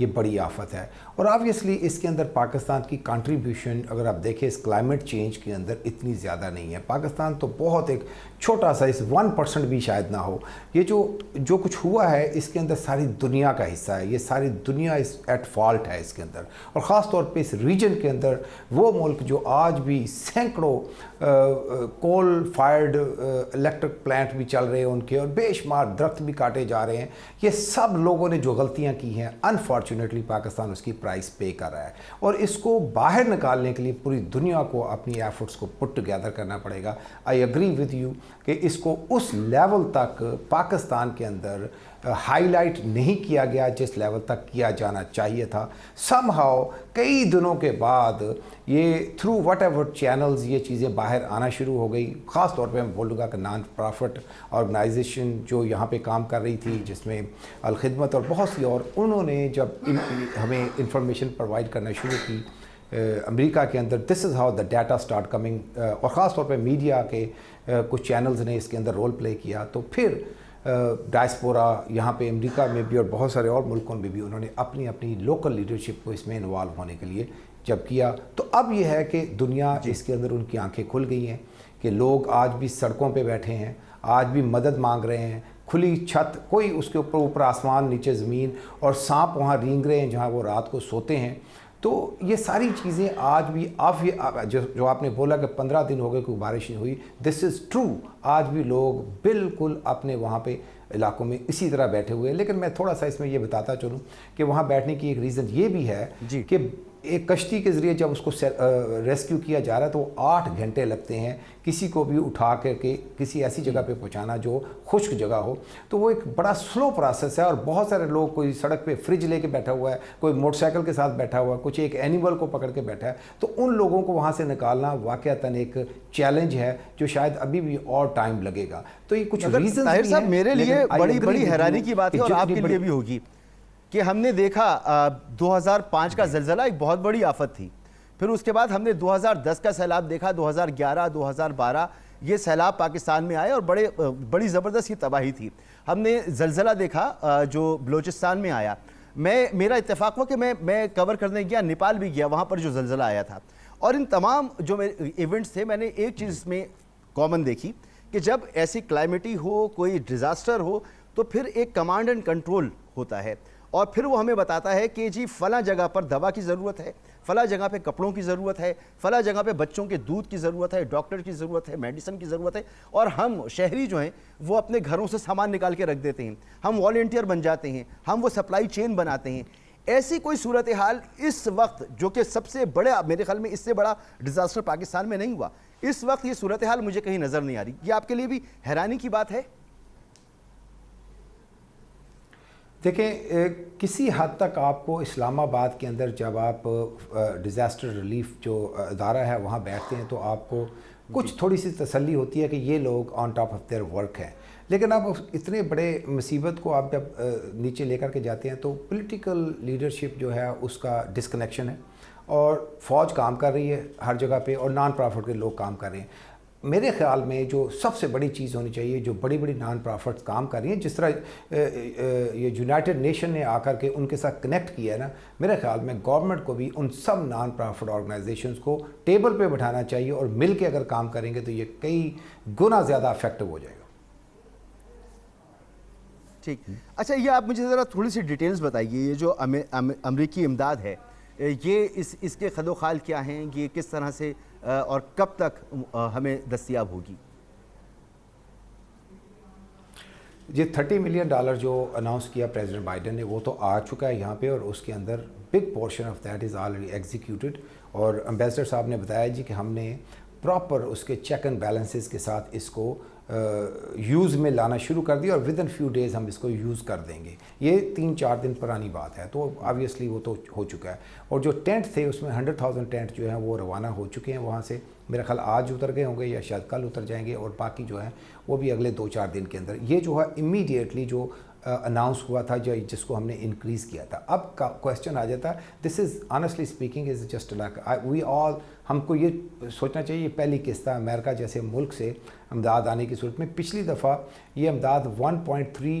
یہ بڑی آفت ہے. اور آبویسلی اس کے اندر پاکستان کی کنٹریبیوشن اگر آپ دیکھیں اس کلائمیٹ چینج کے اندر اتنی زیادہ نہیں ہے. پاکستان تو بہت ایک چھوٹا سا، اس 1% بھی شاید نہ ہو. یہ جو کچھ ہوا ہے اس کے اندر ساری دنیا کا حصہ ہے. یہ ساری دنیا اس ایٹ فالٹ ہے اس کے اندر، اور خاص طور پہ اس ریجن کے اندر وہ ملک جو آج بھی سینکڑوں کول فائرڈ الیکٹرک پلانٹ بھی چل رہے ہیں ان کے، اور بے شمار درخت بھی کاٹے جا رہے ہیں. یہ سب لوگوں نے جو غلطیاں کی ہیں انفارچونیٹلی پاکستان اس کی پرائس پے کر رہا ہے، اور اس کو باہر نکالنے کے لیے پوری دنیا کو اپنی ایفرٹس کو پٹ ٹوگیدر کرنا پڑے گا. آئی ایگری ود یو کہ اس کو اس لیول تک پاکستان کے اندر ہائی لائٹ نہیں کیا گیا جس لیول تک کیا جانا چاہیے تھا. سم ہاؤ کئی دنوں کے بعد یہ تھرو وٹ ایور چینلز یہ چیزیں باہر آنا شروع ہو گئی. خاص طور پہ میں بولوں گا کہ نان پرافٹ آرگنائزیشن جو یہاں پہ کام کر رہی تھی، جس میں الخدمت اور بہت سی اور، انہوں نے جب ہمیں انفارمیشن پرووائڈ کرنا شروع کی امریکہ کے اندر، this is how the data start coming. اور خاص طور پہ میڈیا کے کچھ چینلز نے اس کے اندر رول پلے کیا. تو پھر ڈائسپورا یہاں پہ امریکہ میں بھی اور بہت سارے اور ملکوں میں بھی انہوں نے اپنی اپنی لوکل لیڈرشپ کو اس میں انوالو ہونے کے لیے جب کیا، تو اب یہ ہے کہ دنیا اس کے اندر ان کی آنکھیں کھل گئی ہیں کہ لوگ آج بھی سڑکوں پہ بیٹھے ہیں، آج بھی مدد مانگ رہے ہیں. کھلی چھت، کوئی اس کے اوپر آسمان، نیچے زمین، اور سانپ وہاں رینگ رہے ہیں جہاں وہ رات کو سوتے ہیں. تو یہ ساری چیزیں آج بھی جو آپ نے بولا کہ 15 دن ہو گئے کوئی بارش نہیں ہوئی، دس از ٹرو. آج بھی لوگ بالکل اپنے وہاں پہ علاقوں میں اسی طرح بیٹھے ہوئے ہیں. لیکن میں تھوڑا سا اس میں یہ بتاتا چلوں کہ وہاں بیٹھنے کی ایک ریزن یہ بھی ہے کہ ایک کشتی کے ذریعے جب اس کو ریسکیو کیا جا رہا ہے تو 8 گھنٹے لگتے ہیں کسی کو بھی اٹھا کر کے کسی ایسی جگہ پہ پہنچانا جو خشک جگہ ہو. تو وہ ایک بڑا سلو پروسیس ہے، اور بہت سارے لوگ، کوئی سڑک پہ فریج لے کے بیٹھا ہوا ہے، کوئی موٹر سائیکل کے ساتھ بیٹھا ہوا ہے، کچھ ایک اینیمل کو پکڑ کے بیٹھا ہے. تو ان لوگوں کو وہاں سے نکالنا واقعتاً ایک چیلنج ہے جو شاید ابھی بھی اور ٹائم لگے گا. تو یہ کچھ ریزنز طاہر بھی صاحب، ہیں، میرے لیے بڑی حیرانی کی بات ہے، اور آپ کے لیے بھی بھی ہوگی، کہ ہم نے دیکھا 2005 کا زلزلہ ایک بہت بڑی آفت تھی. پھر اس کے بعد ہم نے 2010 کا سیلاب دیکھا، 2011 2012 یہ سیلاب پاکستان میں آئے اور بڑی زبردست یہ تباہی تھی. ہم نے زلزلہ دیکھا جو بلوچستان میں آیا. میرا اتفاق ہوا کہ میں کور کرنے گیا، نیپال بھی گیا، وہاں پر جو زلزلہ آیا تھا. اور ان تمام جو ایونٹس تھے، میں نے ایک چیز میں کامن دیکھی کہ جب ایسی کلائمیٹی ہو، کوئی ڈیزاسٹر ہو، تو پھر ایک کمانڈ اینڈ کنٹرول ہوتا ہے، اور پھر وہ ہمیں بتاتا ہے کہ جی فلاں جگہ پر دوا کی ضرورت ہے، فلاں جگہ پہ کپڑوں کی ضرورت ہے، فلاں جگہ پہ بچوں کے دودھ کی ضرورت ہے، ڈاکٹر کی ضرورت ہے، میڈیسن کی ضرورت ہے. اور ہم شہری جو ہیں وہ اپنے گھروں سے سامان نکال کے رکھ دیتے ہیں، ہم والنٹیئر بن جاتے ہیں، ہم وہ سپلائی چین بناتے ہیں. ایسی کوئی صورتحال اس وقت، جو کہ سب سے بڑا، میرے خیال میں اس سے بڑا ڈیزاسٹر پاکستان میں نہیں ہوا، اس وقت یہ صورتحال مجھے کہیں نظر نہیں آ رہی. یہ آپ کے لیے بھی حیرانی کی بات ہے؟ دیکھیں، کسی حد تک آپ کو اسلام آباد کے اندر جب آپ ڈیزاسٹر ریلیف جو ادارہ ہے وہاں بیٹھتے ہیں تو آپ کو کچھ تھوڑی سی تسلی ہوتی ہے کہ یہ لوگ on top of their work ہیں. لیکن اب اتنے بڑے مصیبت کو آپ جب نیچے لے کر کے جاتے ہیں تو پولیٹیکل لیڈرشپ جو ہے اس کا ڈسکنیکشن ہے، اور فوج کام کر رہی ہے ہر جگہ پہ، اور نان پرافٹ کے لوگ کام کر رہے ہیں. میرے خیال میں جو سب سے بڑی چیز ہونی چاہیے، جو بڑی بڑی نان پرافٹس کام کر رہی ہیں، جس طرح یہ یونائٹڈ نیشن نے آ کر کے ان کے ساتھ کنیکٹ کیا ہے نا، میرے خیال میں گورنمنٹ کو بھی ان سب نان پرافٹ آرگنائزیشنز کو ٹیبل پہ بٹھانا چاہیے، اور مل کے اگر کام کریں گے تو یہ کئی گنا زیادہ افیکٹو ہو جائے گا. ٹھیک. اچھا، یہ آپ مجھے ذرا تھوڑی سی ڈیٹیلز بتائیے، یہ جو امریکی امداد ہے، یہ اس کے خد و خال کیا ہیں، یہ کس طرح سے اور کب تک ہمیں دستیاب ہوگی؟ یہ $30 ملین جو اناؤنس کیا پریزیڈنٹ بائیڈن نے، وہ تو آ چکا ہے یہاں پہ، اور اس کے اندر big portion of that is already executed. اور امبیسڈر صاحب نے بتایا جی کہ ہم نے پراپر اس کے چیک اینڈ بیلنسز کے ساتھ اس کو یوز میں لانا شروع کر دیا، اور ود ان فیو ڈیز ہم اس کو یوز کر دیں گے. یہ 3-4 دن پرانی بات ہے، تو آبویسلی وہ تو ہو چکا ہے. اور جو ٹینٹ تھے اس میں 100,000 ٹینٹ جو ہیں وہ روانہ ہو چکے ہیں وہاں سے. میرا خیال آج اتر گئے ہوں گے یا شاید کل اتر جائیں گے، اور باقی جو ہیں وہ بھی اگلے 2-4 دن کے اندر. یہ جو ہے امیڈیٹلی جو اناؤنس ہوا تھا، جس کو ہم نے انکریز کیا تھا. اب کا کویسچن آ جاتا ہے، this is honestly speaking is just like we all, ہم کو یہ سوچنا چاہیے یہ پہلی قسط ہے امریکہ جیسے ملک سے امداد آنے کی صورت میں. پچھلی دفعہ یہ امداد 1.3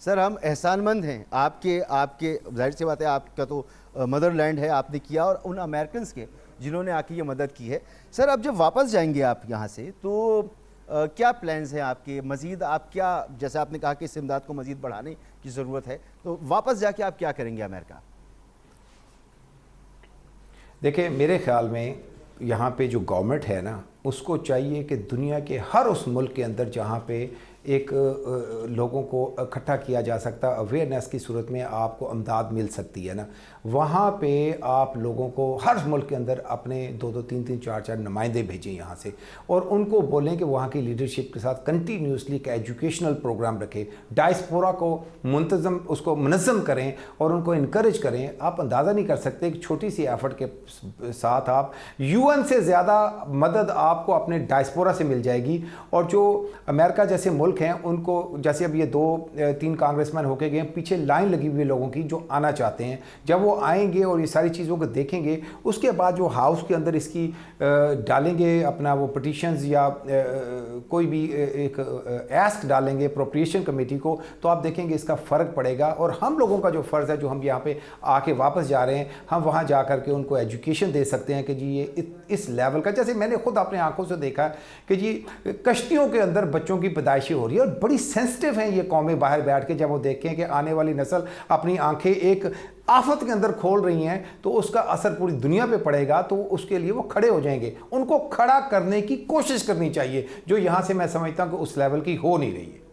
سر ہم احسان مند ہیں آپ کے ظاہر سی بات ہے آپ کا تو مدر لینڈ ہے, آپ نے کیا, اور ان امریکنز کے جنہوں نے آ کے یہ مدد کی ہے. سر اب جب واپس جائیں گے آپ یہاں سے تو کیا پلانز ہیں آپ کے مزید؟ آپ کیا, جیسے آپ نے کہا کہ اس امداد کو مزید بڑھانے کی ضرورت ہے, تو واپس جا کے آپ کیا کریں گے امریکہ؟ دیکھیں میرے خیال میں یہاں پہ جو گورنمنٹ ہے نا, اس کو چاہیے کہ دنیا کے ہر اس ملک کے اندر جہاں پہ ایک لوگوں کو اکٹھا کیا جا سکتا, اویئرنیس کی صورت میں آپ کو امداد مل سکتی ہے نا, وہاں پہ آپ لوگوں کو ہر ملک کے اندر اپنے 2-2 3-3 4-4 نمائندے بھیجیں یہاں سے, اور ان کو بولیں کہ وہاں کی لیڈرشپ کے ساتھ کنٹینیوسلی ایک ایجوکیشنل پروگرام رکھیں, ڈائسپورا کو اس کو منظم کریں اور ان کو انکریج کریں. آپ اندازہ نہیں کر سکتے ایک چھوٹی سی ایفرٹ کے ساتھ آپ UN سے زیادہ مدد آپ کو اپنے ڈائسپورا سے مل جائے گی. اور جو امریکہ جیسے ملک ہیں ان کو, جیسے اب یہ 2-3 کانگریس مین ہو کے گئے, پیچھے لائن لگی ہوئی لوگوں کی جو آنا چاہتے ہیں, جب وہ آئیں گے اور یہ ساری چیزوں کو دیکھیں گے, اس کے بعد جو ہاؤس کے اندر اس کی ڈالیں گے اپنا وہ پٹیشنز یا کوئی بھی ایک ایسک ڈالیں گے اپروپریشن کمیٹی کو, تو آپ دیکھیں گے اس کا فرق پڑے گا. اور ہم لوگوں کا جو فرض ہے, جو ہم یہاں پہ آ کے واپس جا رہے ہیں, ہم وہاں جا کر کے ان کو ایجوکیشن دے سکتے ہیں کہ جی یہ اس لیول کا, جیسے میں نے خود اپنے آنکھوں سے دیکھا کہ جی کشتیوں کے اندر بچوں کی پیدائشیں ہو رہی ہے, اور بڑی سینسٹیو ہیں یہ قومیں باہر بیٹھ کے, جب وہ دیکھیں کہ آنے والی نسل اپنی آنکھیں ایک آفت کے اندر کھول رہی ہیں تو اس کا اثر پوری دنیا پہ پڑے گا, تو اس کے لیے وہ کھڑے ہو جائیں گے. ان کو کھڑا کرنے کی کوشش کرنی چاہیے, جو یہاں سے میں سمجھتا ہوں کہ اس لیول کی ہو نہیں رہی ہے.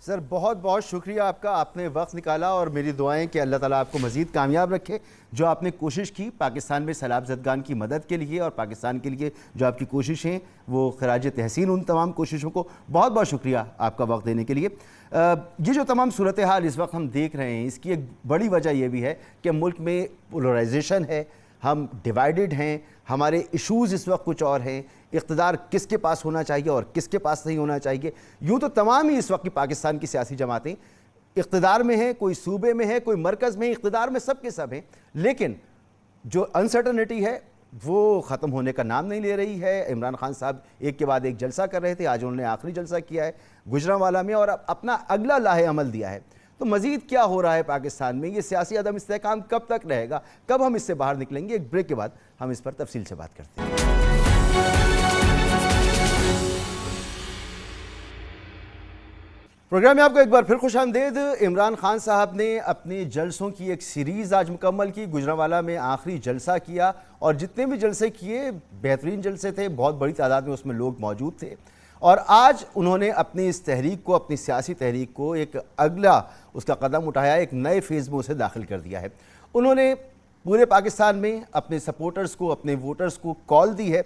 سر بہت بہت شکریہ آپ کا, آپ نے وقت نکالا, اور میری دعائیں کہ اللہ تعالیٰ آپ کو مزید کامیاب رکھے. جو آپ نے کوشش کی پاکستان میں سیلاب زدگان کی مدد کے لیے اور پاکستان کے لیے جو آپ کی کوششیں, وہ خراج تحسین ان تمام کوششوں کو. بہت بہت شکریہ آپ کا وقت دینے کے لیے. یہ جو تمام صورتحال اس وقت ہم دیکھ رہے ہیں, اس کی ایک بڑی وجہ یہ بھی ہے کہ ملک میں پولرائزیشن ہے, ہم ڈیوائیڈڈ ہیں, ہمارے ایشوز اس وقت کچھ اور ہیں, اقتدار کس کے پاس ہونا چاہیے اور کس کے پاس نہیں ہونا چاہیے. یوں تو تمام ہی اس وقت کی پاکستان کی سیاسی جماعتیں اقتدار میں ہیں, کوئی صوبے میں ہے, کوئی مرکز میں, اقتدار میں سب کے سب ہیں, لیکن جو انسرٹنٹی ہے وہ ختم ہونے کا نام نہیں لے رہی ہے. عمران خان صاحب ایک کے بعد ایک جلسہ کر رہے تھے, آج انہوں نے آخری جلسہ کیا ہے گجرانوالہ میں, اور اپنا اگلا لاہے عمل دیا ہے. تو مزید کیا ہو رہا ہے پاکستان میں, یہ سیاسی عدم استحکام کب تک رہے گا, کب ہم اس سے باہر نکلیں گے؟ ایک بریک کے بعد ہم اس پر تفصیل سے بات کرتے ہیں. پروگرام میں آپ کو ایک بار پھر خوش آمدید. عمران خان صاحب نے اپنے جلسوں کی ایک سیریز آج مکمل کی, گجرانوالہ میں آخری جلسہ کیا, اور جتنے بھی جلسے کیے بہترین جلسے تھے, بہت بڑی تعداد میں اس میں لوگ موجود تھے. اور آج انہوں نے اپنی اس تحریک کو, اپنی سیاسی تحریک کو ایک اگلا اس کا قدم اٹھایا, ایک نئے فیز میں اسے داخل کر دیا ہے. انہوں نے پورے پاکستان میں اپنے سپورٹرز کو, اپنے ووٹرز کو کال دی ہے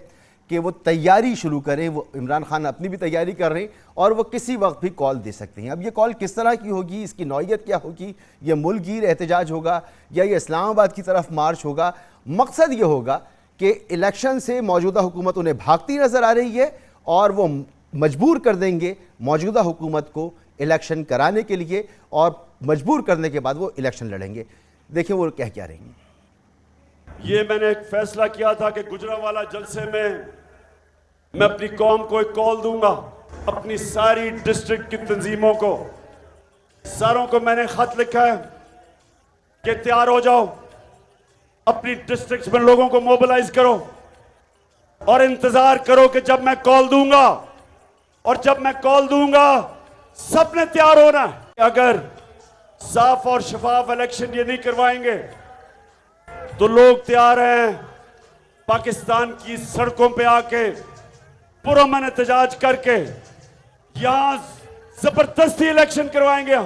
کہ وہ تیاری شروع کریں. وہ عمران خان اپنی بھی تیاری کر رہے ہیں, اور وہ کسی وقت بھی کال دے سکتے ہیں. اب یہ کال کس طرح کی ہوگی, اس کی نوعیت کیا ہوگی, یہ ملک گیر احتجاج ہوگا یا یہ اسلام آباد کی طرف مارچ ہوگا, مقصد یہ ہوگا کہ الیکشن سے موجودہ حکومت انہیں بھاگتی نظر آ رہی ہے, اور وہ مجبور کر دیں گے موجودہ حکومت کو الیکشن کرانے کے لیے, اور مجبور کرنے کے بعد وہ الیکشن لڑیں گے. دیکھیں وہ کیا رہیں گے. یہ میں نے ایک فیصلہ کیا تھا کہ گجرانوالہ جلسے میں اپنی قوم کو ایک کال دوں گا, اپنی ساری ڈسٹرکٹ کی تنظیموں کو, ساروں کو میں نے خط لکھا ہے کہ تیار ہو جاؤ, اپنی ڈسٹرکٹس میں لوگوں کو موبلائز کرو, اور انتظار کرو کہ جب میں کال دوں گا, اور جب میں کال دوں گا سب نے تیار ہونا ہے. اگر صاف اور شفاف الیکشن یہ نہیں کروائیں گے تو لوگ تیار ہیں پاکستان کی سڑکوں پہ آ کے پرامن احتجاج کر کے یہاں زبردستی الیکشن کروائیں گے. ہم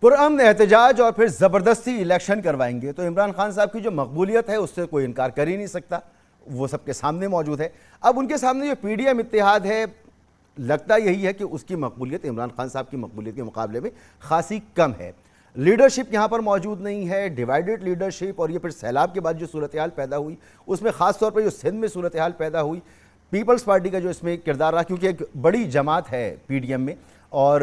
پرامن احتجاج اور پھر زبردستی الیکشن کروائیں گے. تو عمران خان صاحب کی جو مقبولیت ہے اس سے کوئی انکار کر ہی نہیں سکتا, وہ سب کے سامنے موجود ہے. اب ان کے سامنے جو پی ڈی ایم اتحاد ہے, لگتا یہی ہے کہ اس کی مقبولیت عمران خان صاحب کی مقبولیت کے مقابلے میں خاصی کم ہے. لیڈرشپ یہاں پر موجود نہیں ہے, ڈیوائیڈڈ لیڈرشپ, اور یہ پھر سیلاب کے بعد جو صورتحال پیدا ہوئی اس میں خاص طور پر جو سندھ میں صورتحال پیدا ہوئی, پیپلز پارٹی کا جو اس میں کردار رہا, کیونکہ ایک بڑی جماعت ہے پی ڈی ایم میں, اور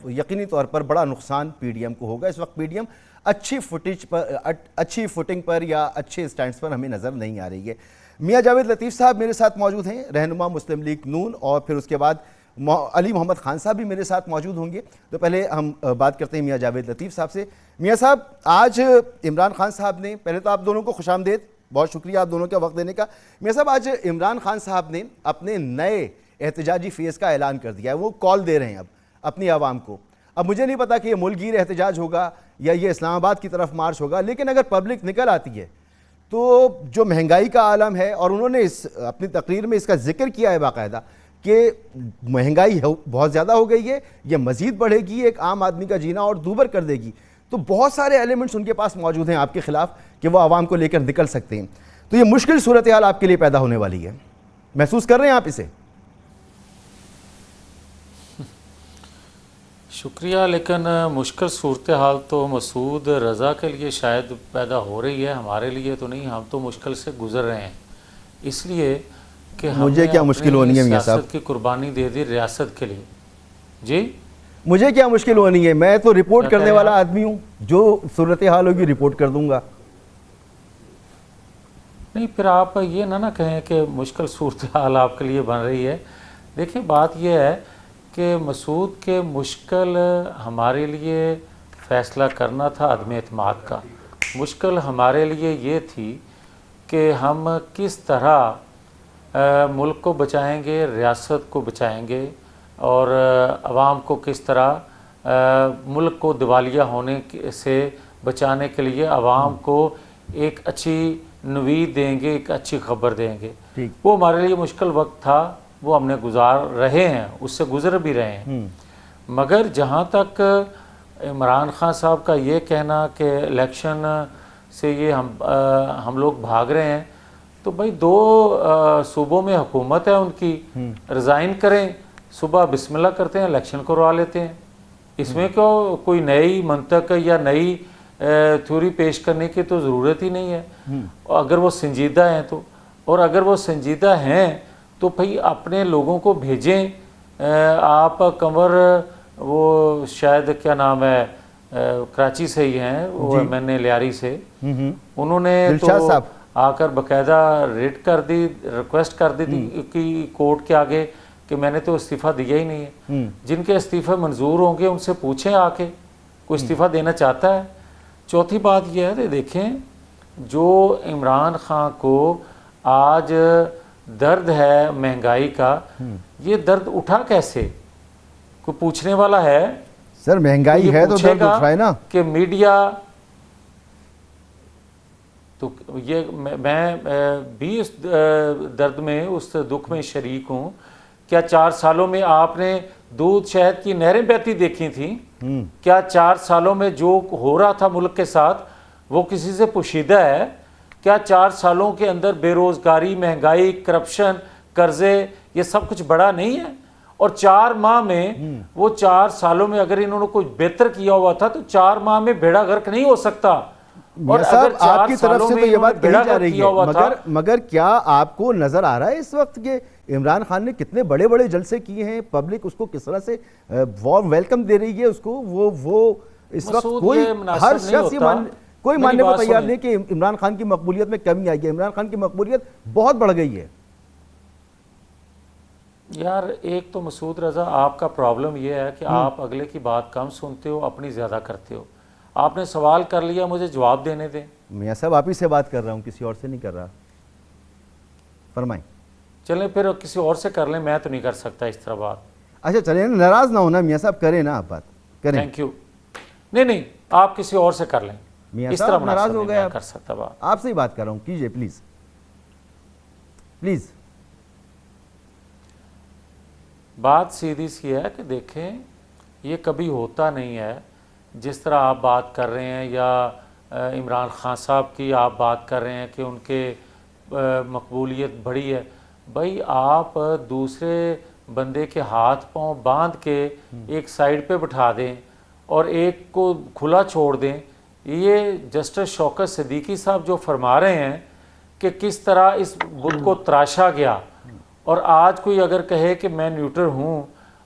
یقینی طور پر بڑا نقصان پی ڈی ایم کو ہوگا. اس وقت پی ڈی ایم اچھی فوٹنگ پر یا اچھے سٹینڈز پر ہمیں نظر نہیں آ رہی ہے. میاں جاوید لطیف صاحب میرے ساتھ موجود ہیں, رہنما مسلم لیگ نون, اور پھر اس کے بعد علی محمد خان صاحب بھی میرے ساتھ موجود ہوں گے. تو پہلے ہم بات کرتے ہیں میاں جاوید لطیف صاحب سے. میاں صاحب, آج عمران خان صاحب نے, پہلے تو آپ دونوں کو خوش آمدید, بہت شکریہ آپ دونوں کا وقت دینے کا. میاں صاحب, آج عمران خان صاحب نے اپنے نئے احتجاجی فیس کا اعلان کر دیا ہے. وہ کال دے رہے ہیں اب اپنی عوام کو. اب مجھے نہیں پتا کہ یہ ملک گیر احتجاج ہوگا یا یہ اسلام آباد کی طرف مارچ ہوگا, لیکن اگر پبلک نکل آتی ہے تو جو مہنگائی کا عالم ہے, اور انہوں نے اپنی تقریر میں اس کا ذکر کیا ہے باقاعدہ کہ مہنگائی بہت زیادہ ہو گئی ہے, یہ مزید بڑھے گی, ایک عام آدمی کا جینا اور دوبر کر دے گی. تو بہت سارے ایلیمنٹس ان کے پاس موجود ہیں آپ کے خلاف کہ وہ عوام کو لے کر نکل سکتے ہیں. تو یہ مشکل صورتحال آپ کے لیے پیدا ہونے والی ہے, محسوس کر رہے ہیں آپ اسے؟ شکریہ, لیکن مشکل صورتحال تو مسعود رضا کے لیے شاید پیدا ہو رہی ہے, ہمارے لیے تو نہیں. ہم تو مشکل سے گزر رہے ہیں, اس لیے کہ مجھے کیا مشکل ہونی ہے میاں صاحب؟ سیاست کی قربانی دے دی ریاست کے لیے. جی مجھے کیا مشکل ہونی ہے؟ میں تو رپورٹ کرنے والا آدمی ہوں, جو صورتحال ہوگی رپورٹ کر دوں گا. نہیں, پھر آپ یہ نہ کہیں کہ مشکل صورتحال آپ کے لیے بن رہی ہے. دیکھیں, بات یہ ہے کہ مسعود کے مشکل ہمارے لیے فیصلہ کرنا تھا عدم اعتماد کا. مشکل ہمارے لیے یہ تھی کہ ہم کس طرح ملک کو بچائیں گے, ریاست کو بچائیں گے, اور عوام کو کس طرح ملک کو دیوالیہ ہونے سے بچانے کے لیے عوام کو ایک اچھی نوید دیں گے, ایک اچھی خبر دیں گے. وہ ہمارے لیے مشکل وقت تھا, وہ ہم نے گزار رہے ہیں, اس سے گزر بھی رہے ہیں. مگر جہاں تک عمران خان صاحب کا یہ کہنا کہ الیکشن سے یہ ہم لوگ بھاگ رہے ہیں, تو بھائی 2 صوبوں میں حکومت ہے ان کی, ریزائن کریں, صبح بسم اللہ کرتے ہیں, الیکشن کروا لیتے ہیں. اس میں کیوں کوئی نئی منطق یا نئی تھیوری پیش کرنے کی تو ضرورت ہی نہیں ہے, اگر وہ سنجیدہ ہیں تو. اور اگر وہ سنجیدہ ہیں تو بھائی اپنے لوگوں کو بھیجیں. آپ کنور, وہ شاید کیا نام ہے, کراچی سے ہی ہیں, وہ میں نے لیاری سے, انہوں نے تو آ کر باقاعدہ ریٹ کر دی, ریکویسٹ کر دی تھی کہ کورٹ کے آگے کہ میں نے تو استعفیٰ دیا ہی نہیں ہے. جن کے استعفے منظور ہوں گے ان سے پوچھیں آ کے کوئی استعفیٰ دینا چاہتا ہے. چوتھی بات یہ ہے کہ دیکھیں, جو عمران خان کو آج درد ہے مہنگائی کا, یہ درد اٹھا کیسے؟ کوئی پوچھنے والا ہے؟ سر مہنگائی ہے تو درد اٹھ رہا ہے نا. کہ میڈیا, تو یہ میں بھی اس درد میں, اس دکھ میں شریک ہوں. کیا 4 سالوں میں آپ نے دودھ شہد کی نہریں بہتی دیکھی تھیں؟ کیا 4 سالوں میں جو ہو رہا تھا ملک کے ساتھ وہ کسی سے پوشیدہ ہے؟ کیا 4 سالوں کے اندر بے روزگاری, مہنگائی, کرپشن, قرضے, یہ سب کچھ بڑا نہیں ہے؟ اور 4 ماہ میں, وہ 4 سالوں میں اگر انہوں نے کچھ بہتر کیا ہوا تھا تو 4 ماہ میں بیڑا غرق نہیں ہو سکتا. اور اگر آپ کی طرف سے تو یہ بات کہی جا رہی ہے, مگر کیا آپ کو نظر آ رہا ہے اس وقت کہ عمران خان نے کتنے بڑے بڑے جلسے کیے ہیں, پبلک اس کو کس طرح سے وارم ویلکم دے رہی ہے اس کو؟ وہ اس وقت کوئی ہر شخص کوئی ماننے کو تیار نہیں کہ عمران خان کی مقبولیت میں کمی آئی ہے. عمران خان کی مقبولیت بہت بڑھ گئی ہے. یار ایک تو مسعود رضا, آپ کا پرابلم یہ ہے کہ آپ اگلے کی بات کم سنتے ہو, اپنی زیادہ کرتے ہو. آپ نے سوال کر لیا, مجھے جواب دینے دیں. میاں صاحب آپ ہی سے بات کر رہا ہوں, کسی اور سے نہیں کر رہا, فرمائیں. چلیں پھر کسی اور سے کر لیں, میں تو نہیں کر سکتا اس طرح بات. اچھا چلیں, ناراض نہ ہونا میاں صاحب, کریں نا آپ بات, کریں. Thank you. نہیں, آپ کسی اور سے کر لیں. میاں اس طرح صاحب ناراض ہو گئے, کر سکتا بات. آپ سے ہی بات کر رہا ہوں, کیجئے پلیز پلیز. بات سیدھی سی ہے کہ دیکھیں, یہ کبھی ہوتا نہیں ہے جس طرح آپ بات کر رہے ہیں, یا عمران خان صاحب کی آپ بات کر رہے ہیں کہ ان کے مقبولیت بڑی ہے. بھائی آپ دوسرے بندے کے ہاتھ پاؤں باندھ کے ایک سائیڈ پہ بٹھا دیں اور ایک کو کھلا چھوڑ دیں. یہ جسٹس شوکت صدیقی صاحب جو فرما رہے ہیں کہ کس طرح اس بت کو تراشا گیا, اور آج کوئی اگر کہے کہ میں نیوٹر ہوں,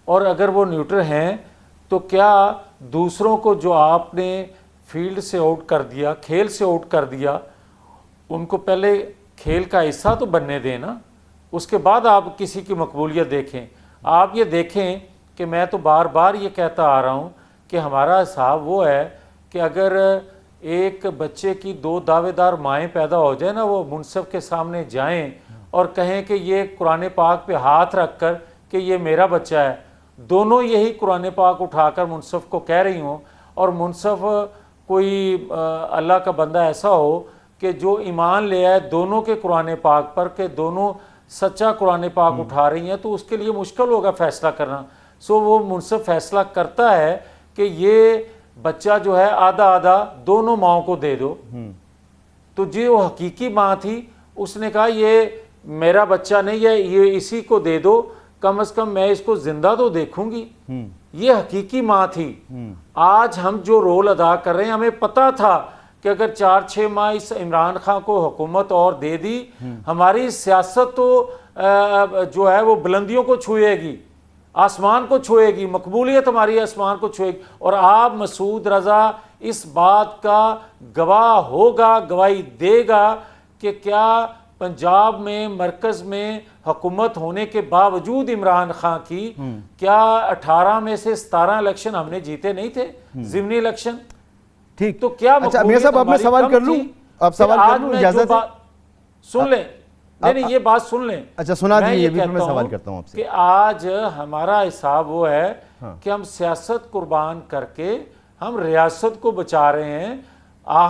اور اگر وہ نیوٹر ہیں تو کیا دوسروں کو جو آپ نے فیلڈ سے آؤٹ کر دیا, کھیل سے آؤٹ کر دیا, ان کو پہلے کھیل کا حصہ تو بننے دیں نا, اس کے بعد آپ کسی کی مقبولیت دیکھیں. آپ یہ دیکھیں کہ میں تو بار بار یہ کہتا آ رہا ہوں کہ ہمارا حساب وہ ہے کہ اگر ایک بچے کی 2 دعوے دار مائیں پیدا ہو جائیں نا، وہ منصف کے سامنے جائیں اور کہیں کہ یہ قرآن پاک پہ ہاتھ رکھ کر کہ یہ میرا بچہ ہے، دونوں یہی قرآن پاک اٹھا کر منصف کو کہہ رہی ہوں، اور منصف کوئی اللہ کا بندہ ایسا ہو کہ جو ایمان لے آئے دونوں کے قرآن پاک پر کہ دونوں سچا قرآن پاک اٹھا رہی ہیں، تو اس کے لیے مشکل ہوگا فیصلہ کرنا. سو وہ منصف فیصلہ کرتا ہے کہ یہ بچہ جو ہے آدھا آدھا دونوں ماؤں کو دے دو. تو جو حقیقی ماں تھی اس نے کہا یہ میرا بچہ نہیں ہے، یہ اسی کو دے دو، کم از کم میں اس کو زندہ تو دیکھوں گی. یہ حقیقی ماں تھی. آج ہم جو رول ادا کر رہے ہیں، ہمیں پتا تھا کہ اگر 4-6 ماہ اس عمران خان کو حکومت اور دے دی، ہماری سیاست تو جو ہے وہ بلندیوں کو چھوئے گی، آسمان کو چھوئے گی، مقبولیت ہماری آسمان کو چھوئے گی. اور آپ مسعود رضا اس بات کا گواہ ہوگا، گواہی دے گا کہ کیا پنجاب میں مرکز میں حکومت ہونے کے باوجود عمران خان کی کیا 18 میں سے 17 الیکشن ہم نے جیتے نہیں تھے، ضمنی الیکشن؟ ٹھیک، تو کیا اچھا میاں صاحب اب میں سوال کر لوں، اب سوال کر لوں اجازت ہے؟ سن لیں، نہیں یہ بات سن لیں. اچھا سنا دیجیے، پھر میں سوال کرتا ہوں آپ سے. کہ آج ہمارا حساب وہ ہے کہ ہم سیاست قربان کر کے ہم ریاست کو بچا رہے ہیں،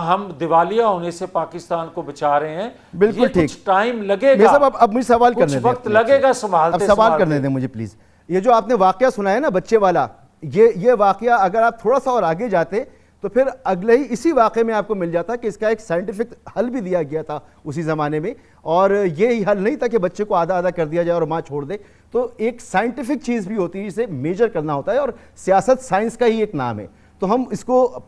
ہم دیوالیہ ہونے سے پاکستان کو بچا رہے ہیں. بالکل ٹھیک، کچھ ٹائم لگے میاں گا، صاحب اب مجھے سوال کرنے کچھ دیں، وقت لگے گا سنبھالتے. اب سوال کرنے دیں مجھے پلیز. یہ جو آپ نے واقعہ سنا ہے نا بچے والا، یہ واقعہ اگر آپ تھوڑا سا اور آگے جاتے تو پھر اگلے ہی اسی واقعے میں آپ کو مل جاتا کہ اس کا ایک سائنٹیفک حل بھی دیا گیا تھا اسی زمانے میں، اور یہ حل نہیں تھا کہ بچے کو آدھا آدھا کر دیا جائے اور ماں چھوڑ دے. تو ایک سائنٹیفک چیز بھی ہوتی ہے جسے میجر کرنا ہوتا ہے، اور سیاست سائنس کا ہی ایک نام ہے. تو ہم اس کو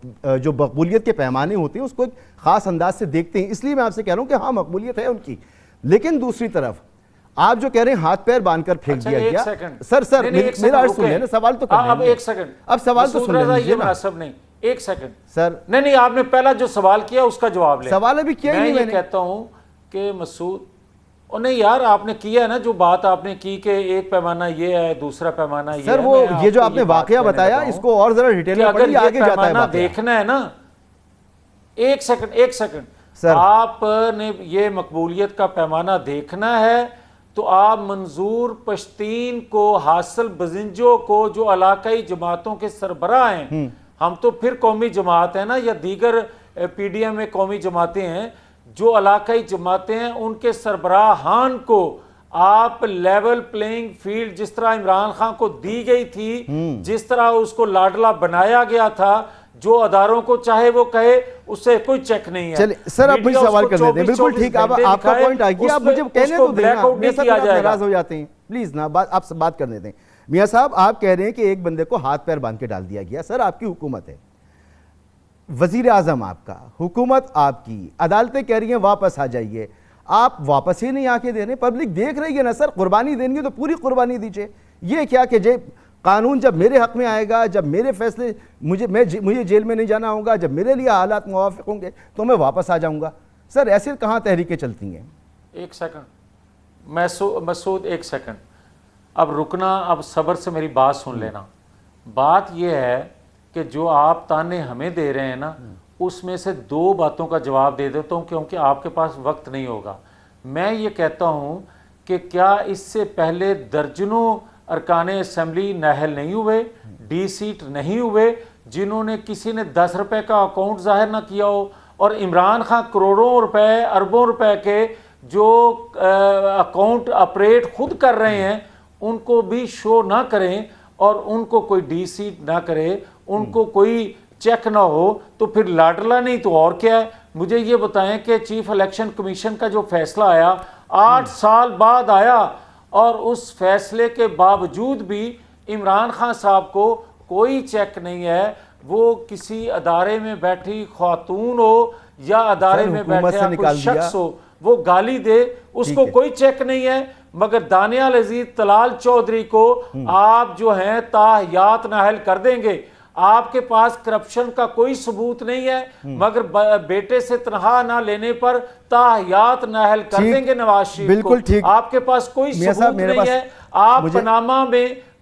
جو مقبولیت کے پیمانے ہوتے ہیں اس کو ایک خاص انداز سے دیکھتے ہیں. اس لیے میں آپ سے کہہ رہا ہوں کہ ہاں مقبولیت ہے ان کی، لیکن دوسری طرف آپ جو کہہ رہے ہیں ہاتھ پیر باندھ کر پھینک دیا گیا. سر میرا عرض سن لیں نا، سوال تو کریں. اب ایک سیکنڈ، اب سوال تو سن لیں. یہ مناسب نہیں، ایک سیکنڈ سر. نہیں آپ نے پہلا جو سوال کیا اس کا جواب لیں. سوال ابھی کیا ہی نہیں. میں یہ کہتا ہوں کہ مسعود، اور نہیں یار آپ نے کیا ہے نا جو بات آپ نے کی کہ ایک پیمانہ یہ ہے دوسرا پیمانہ یہ ہے. سر وہ یہ جو آپ نے واقعہ بتایا اس کو اور ذرا ڈیٹیل میں پڑھیے، آگے جاتا ہے واقعہ. دیکھنا ہے نا، ایک سیکنڈ آپ نے یہ مقبولیت کا پیمانہ دیکھنا ہے تو آپ منظور پشتین کو، حاصل بزنجو کو، جو علاقائی جماعتوں کے سربراہ ہیں، ہم تو پھر قومی جماعت ہیں نا، یا دیگر پی ڈی ایم میں قومی جماعتیں ہیں، جو علاقائی جماعتیں ہیں ان کے سربراہان کو آپ لیول پلینگ فیلڈ جس طرح عمران خان کو دی گئی تھی، جس طرح اس کو لاڈلا بنایا گیا تھا، جو اداروں کو چاہے وہ کہے اس سے کوئی چیک نہیں ہے. چلیں سر اب مجھے سوال کرنے دیں. بالکل ٹھیک، آپ کا پوائنٹ آ گیا، آپ مجھے کہنے تو دیں نا. میاں صاحب آپ ناراض ہو جاتے ہیں پلیز نا، آپ سے بات کرنے دیں. میاں صاحب آپ کہہ رہے ہیں کہ ایک بندے کو ہاتھ پیر باندھ کے ڈال دیا گیا. سر آپ کی حکومت ہے، وزیر اعظم آپ کا، حکومت آپ کی، عدالتیں کہہ رہی ہیں واپس آ جائیے، آپ واپس ہی نہیں آ کے دے رہے. پبلک دیکھ رہی ہے نا سر، قربانی دیں گے تو پوری قربانی دیجیے. یہ کیا کہ قانون جب میرے حق میں آئے گا، جب میرے فیصلے مجھے جیل میں نہیں جانا ہوگا، جب میرے لیے حالات موافق ہوں گے تو میں واپس آ جاؤں گا. سر ایسے کہاں تحریکیں چلتی ہیں؟ ایک سیکنڈ مسعود، ایک سیکنڈ اب رکنا، اب صبر سے میری بات سن لینا. بات یہ ہے کہ جو آپ تانے ہمیں دے رہے ہیں نا، اس میں سے 2 باتوں کا جواب دے دیتا ہوں کیونکہ آپ کے پاس وقت نہیں ہوگا. میں یہ کہتا ہوں کہ کیا اس سے پہلے درجنوں ارکان اسمبلی نااہل نہیں ہوئے، ڈی سیٹ نہیں ہوئے، جنہوں نے کسی نے 10 روپے کا اکاؤنٹ ظاہر نہ کیا ہو، اور عمران خان کروڑوں روپے، اربوں روپے کے جو اکاؤنٹ آپریٹ خود کر رہے ہیں ان کو بھی شو نہ کریں، اور ان کو کوئی ڈی سیٹ نہ کرے، ان کو کوئی چیک نہ ہو، تو پھر لاڈلا نہیں تو اور کیا ہے؟ مجھے یہ بتائیں کہ چیف الیکشن کمیشن کا جو فیصلہ آیا 8 سال بعد آیا، اور اس فیصلے کے باوجود بھی عمران خان صاحب کو کوئی چیک نہیں ہے. وہ کسی ادارے میں بیٹھی خاتون ہو یا ادارے میں بیٹھا کوئی شخص ہو، وہ گالی دے، اس کو کوئی چیک نہیں ہے. مگر دانیال عزیز طلال چودھری کو آپ جو ہیں تاحیات نااہل کر دیں گے. آپ کے پاس کرپشن کا کوئی ثبوت نہیں ہے، مگر بیٹے سے تنخواہ نہ لینے پر تاحیات نااہل کر دیں گے نواز شریف کو. آپ کے پاس کوئی ثبوت نہیں ہے، آپ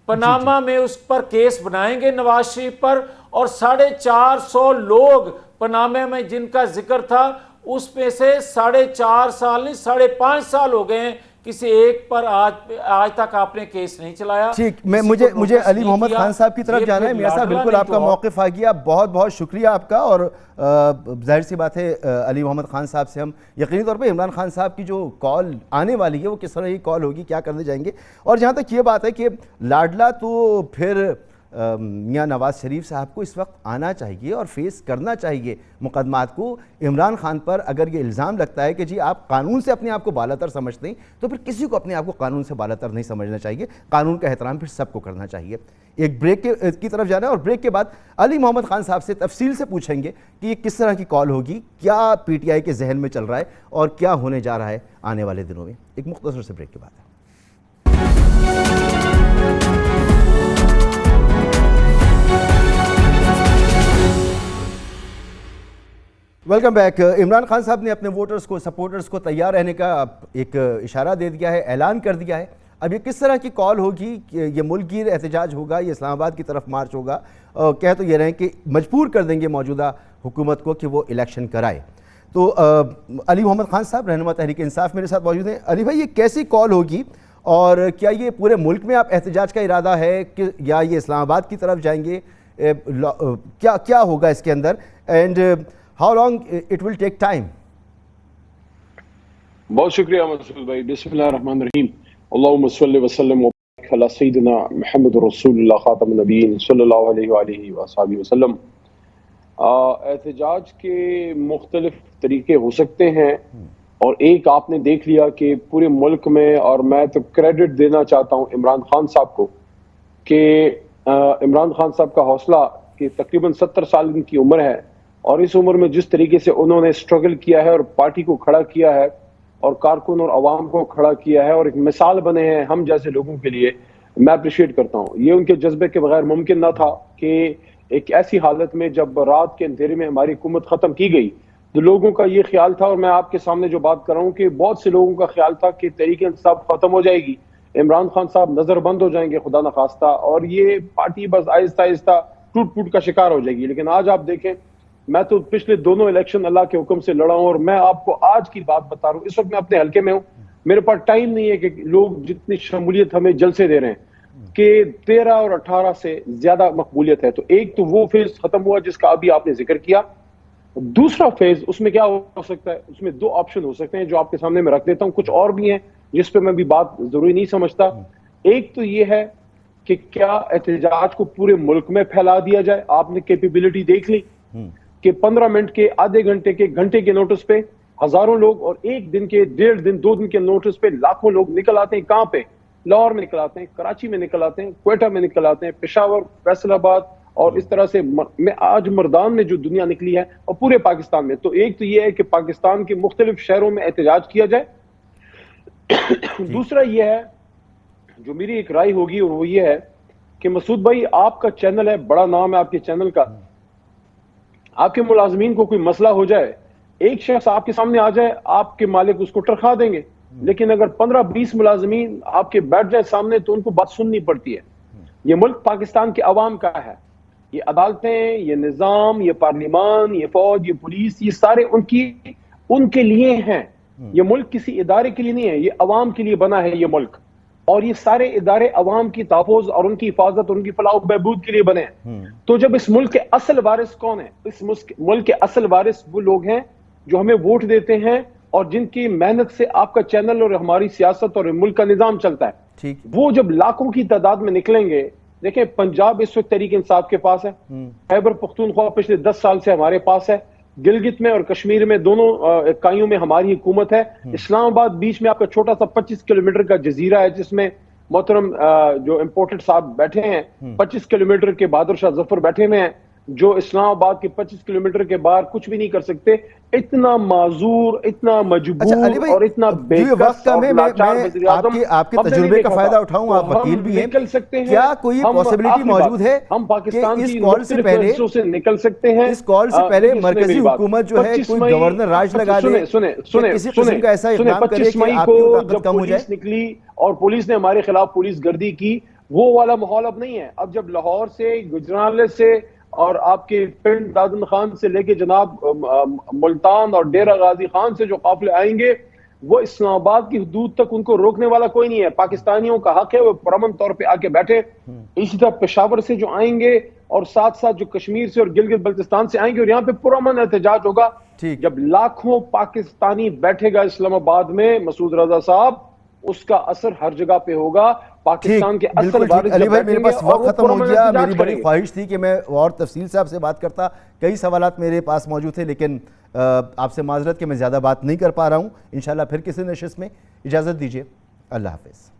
پناما میں اس پر کیس بنائیں گے نواز شریف پر، اور 450 لوگ پناما میں جن کا ذکر تھا، اس میں سے 4.5 سال نہیں 5.5 سال ہو گئے ہیں، کسی ایک پر آج تک آپ نے کیس نہیں چلایا۔ ٹھیک، مجھے علی محمد خان صاحب کی طرف جانا ہے۔ میاں صاحب بالکل آپ کا موقف آ گیا، بہت بہت شکریہ آپ کا، اور ظاہر سی بات ہے علی محمد خان صاحب سے ہم یقینی طور پہ عمران خان صاحب کی جو کال آنے والی ہے وہ کس طرح کی کال ہوگی، کیا کرنے جائیں گے، اور جہاں تک یہ بات ہے کہ لاڈلا تو پھر میاں نواز شریف صاحب کو اس وقت آنا چاہیے اور فیس کرنا چاہیے مقدمات کو۔ عمران خان پر اگر یہ الزام لگتا ہے کہ جی آپ قانون سے اپنے آپ کو بالا تر سمجھتے ہیں، تو پھر کسی کو اپنے آپ کو قانون سے بالا تر نہیں سمجھنا چاہیے، قانون کا احترام پھر سب کو کرنا چاہیے۔ ایک بریک کی طرف جانا ہے، اور بریک کے بعد علی محمد خان صاحب سے تفصیل سے پوچھیں گے کہ یہ کس طرح کی کال ہوگی، کیا پی ٹی آئی کے ذہن میں چل رہا ہے اور کیا ہونے جا رہا ہے آنے والے دنوں میں۔ ایک مختصر سے بریک کے بعد۔ Welcome back. عمران خان صاحب نے اپنے ووٹرز کو، سپورٹرز کو تیار رہنے کا ایک اشارہ دے دیا ہے، اعلان کر دیا ہے۔ اب یہ کس طرح کی کال ہوگی کہ یہ ملک گیر احتجاج ہوگا، یہ اسلام آباد کی طرف مارچ ہوگا، کہہ تو یہ رہیں کہ مجبور کر دیں گے موجودہ حکومت کو کہ وہ الیکشن کرائے۔ تو علی محمد خان صاحب رہنما تحریک انصاف میرے ساتھ موجود ہیں۔ علی بھائی، یہ کیسی کال ہوگی اور کیا یہ پورے ملک میں آپ احتجاج کا ارادہ ہے کہ یا یہ اسلام آباد کی طرف جائیں گے، کیا ہوگا اس کے اندر، and how long it will take time? بہت شکریہ مسعود بھائی۔ بسم اللہ الرحمن الرحیم۔ اللہم صلی وسلم وبارک علی سیدنا محمد رسول اللہ خاتم النبیین صلی اللہ علیہ وآلہ وصحبہ وسلم۔ احتجاج کے مختلف طریقے ہو سکتے ہیں، اور ایک آپ نے دیکھ لیا کہ پورے ملک میں، اور میں تو کریڈٹ دینا چاہتا ہوں عمران خان صاحب کو کہ عمران خان صاحب کا حوصلہ کہ تقریباً 70 سال ان کی عمر ہے، اور اس عمر میں جس طریقے سے انہوں نے اسٹرگل کیا ہے اور پارٹی کو کھڑا کیا ہے اور کارکن اور عوام کو کھڑا کیا ہے اور ایک مثال بنے ہیں ہم جیسے لوگوں کے لیے، میں اپریشیٹ کرتا ہوں۔ یہ ان کے جذبے کے بغیر ممکن نہ تھا کہ ایک ایسی حالت میں جب رات کے اندھیرے میں ہماری حکومت ختم کی گئی تو لوگوں کا یہ خیال تھا، اور میں آپ کے سامنے جو بات کر رہا ہوں کہ بہت سے لوگوں کا خیال تھا کہ تحریک انصاف ختم ہو جائے گی، عمران خان صاحب نظر بند ہو جائیں گے خدا نخواستہ، اور یہ پارٹی بس آہستہ آہستہ ٹوٹ پھوٹ کا شکار ہو جائے گی۔ لیکن آج آپ دیکھیں، میں تو پچھلے دونوں الیکشن اللہ کے حکم سے لڑا ہوں، اور میں آپ کو آج کی بات بتا رہا ہوں، اس وقت میں اپنے حلقے میں ہوں، میرے پاس ٹائم نہیں ہے کہ لوگ جتنی شمولیت ہمیں جلسے دے رہے ہیں کہ 13 اور 18 سے زیادہ مقبولیت ہے۔ تو ایک تو وہ فیز ختم ہوا جس کا ابھی آپ نے ذکر کیا۔ دوسرا فیز، اس میں کیا ہو سکتا ہے، اس میں 2 آپشن ہو سکتے ہیں جو آپ کے سامنے میں رکھ دیتا ہوں، کچھ اور بھی ہیں جس پہ میں بھی بات ضروری نہیں سمجھتا۔ ایک تو یہ ہے کہ کیا احتجاج کو پورے ملک میں پھیلا دیا جائے۔ آپ نے کیپیبلٹی دیکھ لی کہ 15 منٹ کے، آدھے گھنٹے کے، گھنٹے کے نوٹس پہ ہزاروں لوگ، اور ایک دن کے، 1.5 دن 2 دن کے نوٹس پہ لاکھوں لوگ نکل آتے ہیں۔ کہاں پہ؟ لاہور میں نکل آتے ہیں، کراچی میں نکل آتے ہیں، کوئٹہ میں نکل آتے ہیں، پشاور، فیصل آباد، اور اس طرح سے میں آج مردان میں جو دنیا نکلی ہے، اور پورے پاکستان میں۔ تو ایک تو یہ ہے کہ پاکستان کے مختلف شہروں میں احتجاج کیا جائے۔ دوسرا یہ ہے جو میری ایک رائے ہوگی، اور وہ یہ ہے کہ مسعود بھائی، آپ کا چینل ہے، بڑا نام ہے آپ کے چینل کا، آپ کے ملازمین کو کوئی مسئلہ ہو جائے، ایک شخص آپ کے سامنے آ جائے، آپ کے مالک اس کو ٹرکھا دیں گے، لیکن اگر 15-20 ملازمین آپ کے بیٹھ جائیں سامنے تو ان کو بات سننی پڑتی ہے۔ یہ ملک پاکستان کے عوام کا ہے، یہ عدالتیں، یہ نظام، یہ پارلیمان، یہ فوج، یہ پولیس، یہ سارے ان کے لیے ہیں۔ یہ ملک کسی ادارے کے لیے نہیں ہے، یہ عوام کے لیے بنا ہے یہ ملک، اور یہ سارے ادارے عوام کی تحفظ اور ان کی حفاظت اور ان کی فلاح و بہبود کے لیے بنے ہیں۔ تو جب اس ملک کے اصل وارث کون ہیں؟ اس ملک کے اصل وارث وہ لوگ ہیں جو ہمیں ووٹ دیتے ہیں اور جن کی محنت سے آپ کا چینل اور ہماری سیاست اور ملک کا نظام چلتا ہے۔ وہ جب لاکھوں کی تعداد میں نکلیں گے، دیکھیں پنجاب اس وقت تحریک انصاف کے پاس ہے، خیبر پختونخوا پچھلے 10 سال سے ہمارے پاس ہے، گلگت میں اور کشمیر میں دونوں اکائیوں میں ہماری حکومت ہے، اسلام آباد بیچ میں آپ کا چھوٹا سا 25 کلومیٹر کا جزیرہ ہے جس میں محترم جو امپورٹڈ صاحب بیٹھے ہیں، 25 کلومیٹر کے بہادر شاہ ظفر بیٹھے ہوئے ہیں، جو اسلام آباد کے 25 کلومیٹر کے باہر کچھ بھی نہیں کر سکتے، اتنا معذور، اتنا اچھا علی مجبور بھائی، اور اتنا جو یہ وقت بےکس کم اور ہے، لاچار میں وزیر اعظم آپ کے ہم نے نہیں تجربے کا دیکھا فائدہ تھا۔ اٹھاؤں، آپ تو وکیل ہم بھی ہیں، نکل سکتے ہیں، کیا کوئی ہم پاسبلٹی آخری بات، موجود ہے ہم کہ پاکستان اس کی کال سے مختلف پہلے حصوں سے نکل سکتے ہیں؟ اس کال سے پہلے دیکھیے، سنیں مرکزی میری بات، حکومت جو ہے 25 کوئی مئی گورنر راج لگا دے یا کسی قسم کا ایسا اقدام کرے 25 کہ مئی آپ کو کی وہ طاقت جب کم ہو جائے؟ پولیس نکلی اور پولیس نے ہمارے خلاف پولیس گردی کی، وہ والا ماحول اب نہیں ہے۔ اب جب لاہور سے، گجرانوالے سے اور آپ کے پنڈ دادن خان سے لے کے جناب ملتان اور ڈیرہ غازی خان سے جو قافلے آئیں گے، وہ اسلام آباد کی حدود تک ان کو روکنے والا کوئی نہیں ہے۔ پاکستانیوں کا حق ہے وہ پرامن طور پہ آ کے بیٹھے۔ اسی طرح پشاور سے جو آئیں گے اور ساتھ ساتھ جو کشمیر سے اور گلگت بلتستان سے آئیں گے، اور یہاں پہ پرامن احتجاج ہوگا۔ ٹھیک، جب لاکھوں پاکستانی بیٹھے گا اسلام آباد میں مسعود رضا صاحب، اس کا اثر ہر جگہ پہ ہوگا۔ پاکستان کے بالکل اصل ٹھیک وارث علی جب بھائی، میرے بیٹھیں گے پاس اور وقت وہ ختم ہو پرامن گیا، احتجاج میری بڑی کریں گے۔ خواہش تھی کہ میں اور تفصیل سے آپ سے بات کرتا، کئی سوالات میرے پاس موجود تھے، لیکن آپ سے معذرت کہ میں زیادہ بات نہیں کر پا رہا ہوں۔ انشاءاللہ پھر کسی نشست میں، اجازت دیجیے، اللہ حافظ۔